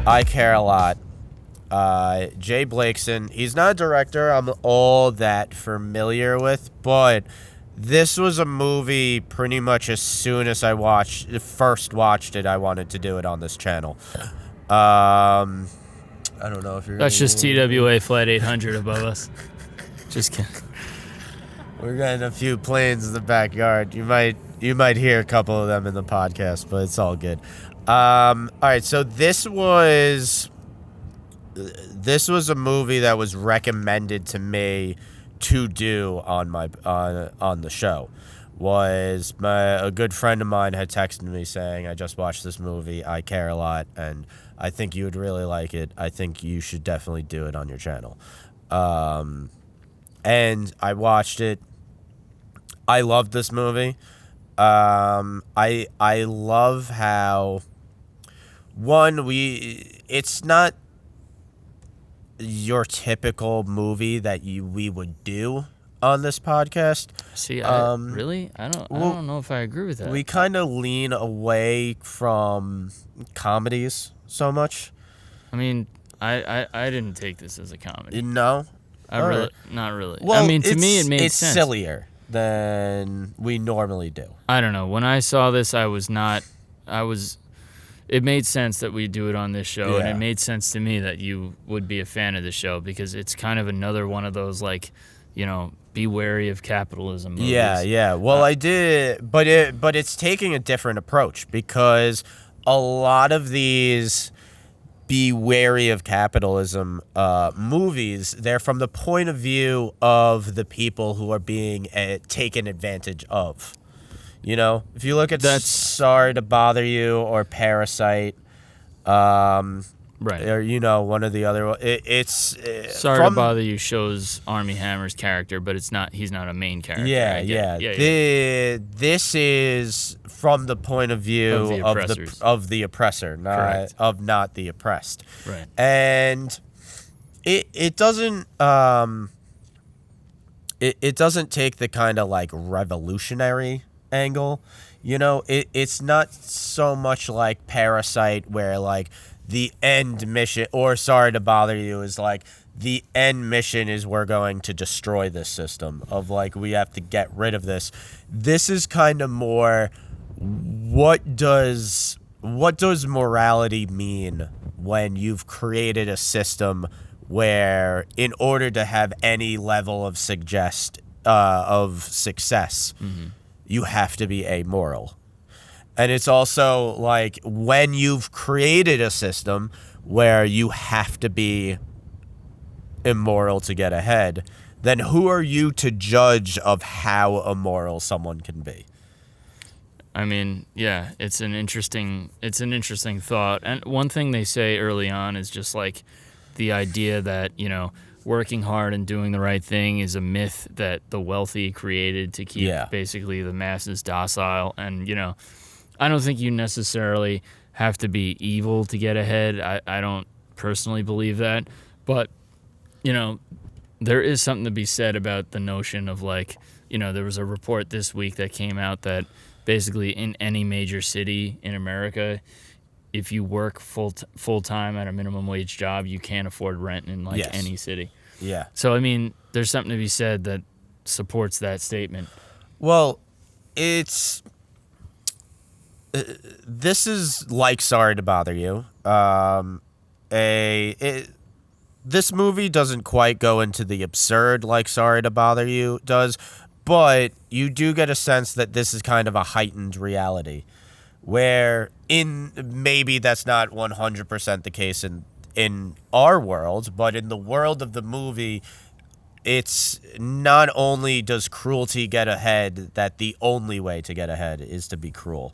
I Care a Lot. Jay Blakeson. He's not a director I'm all that familiar with, but this was a movie pretty much as soon as I first watched it, I wanted to do it on this channel. I don't know if you're... That's just TWA Flight 800 above us. Just kidding. We're getting a few planes in the backyard. You might hear a couple of them in the podcast, but it's all good. All right, so this was a movie that was recommended to me to do on the show. Was a good friend of mine had texted me saying, I just watched this movie, I Care a Lot, and I think you would really like it. I think you should definitely do it on your channel. And I watched it. I loved this movie. I love how it's not your typical movie that we would do on this podcast. See, I don't know if I agree with that. We kind of lean away from comedies so much. I mean, I didn't take this as a comedy. No? Not really. Well, I mean, to me, it made sense. It's sillier than we normally do. I don't know. When I saw this, it made sense that we do it on this show, and it made sense to me that you would be a fan of the show because it's kind of another one of those, like, be wary of capitalism movies. Yeah. Well, I did, but it's taking a different approach because a lot of these be wary of capitalism movies, they're from the point of view of the people who are being taken advantage of. If you look at Sorry to Bother You or Parasite, right, or one of the other, it's Sorry to Bother You shows Armie Hammer's character, but he's not a main character. Yeah. This is from the point of view of the oppressor, not the oppressed. Right. And it doesn't it doesn't take the kind of like revolutionary angle. It's not so much like Parasite where like the end mission, or Sorry to Bother You, is like the end mission is we're going to destroy this system of like we have to get rid of this. This is kind of more what does morality mean when you've created a system where in order to have any level of success, you have to be amoral. And it's also like when you've created a system where you have to be immoral to get ahead, then who are you to judge of how immoral someone can be? I mean, yeah, it's an interesting thought. And one thing they say early on is just like the idea that, working hard and doing the right thing is a myth that the wealthy created to keep basically the masses docile. And, I don't think you necessarily have to be evil to get ahead. I don't personally believe that. But, there is something to be said about the notion of like, there was a report this week that came out that basically in any major city in America, if you work full time at a minimum wage job, you can't afford rent in any city. Yeah. So, I mean, there's something to be said that supports that statement. Well, this is like Sorry to Bother You. This movie doesn't quite go into the absurd like Sorry to Bother You does, but you do get a sense that this is kind of a heightened reality, where maybe that's not 100% the case in our world, but in the world of the movie, it's not only does cruelty get ahead, that the only way to get ahead is to be cruel.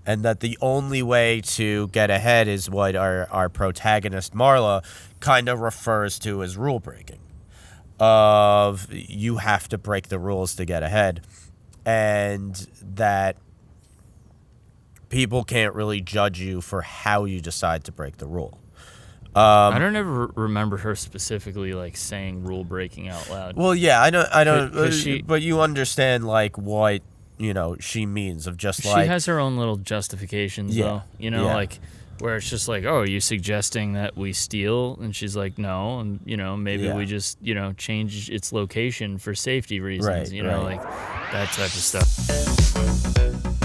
And that the only way to get ahead is what our protagonist, Marla, kind of refers to as rule breaking. Of you have to break the rules to get ahead. And that people can't really judge you for how you decide to break the rule. I don't ever remember her specifically like saying rule breaking out loud. Well, yeah, I don't. But you understand like what she means of just like she has her own little justifications though. Like where it's just like, oh, are you suggesting that we steal? And she's like, no, and maybe we just change its location for safety reasons, Right, like that type of stuff.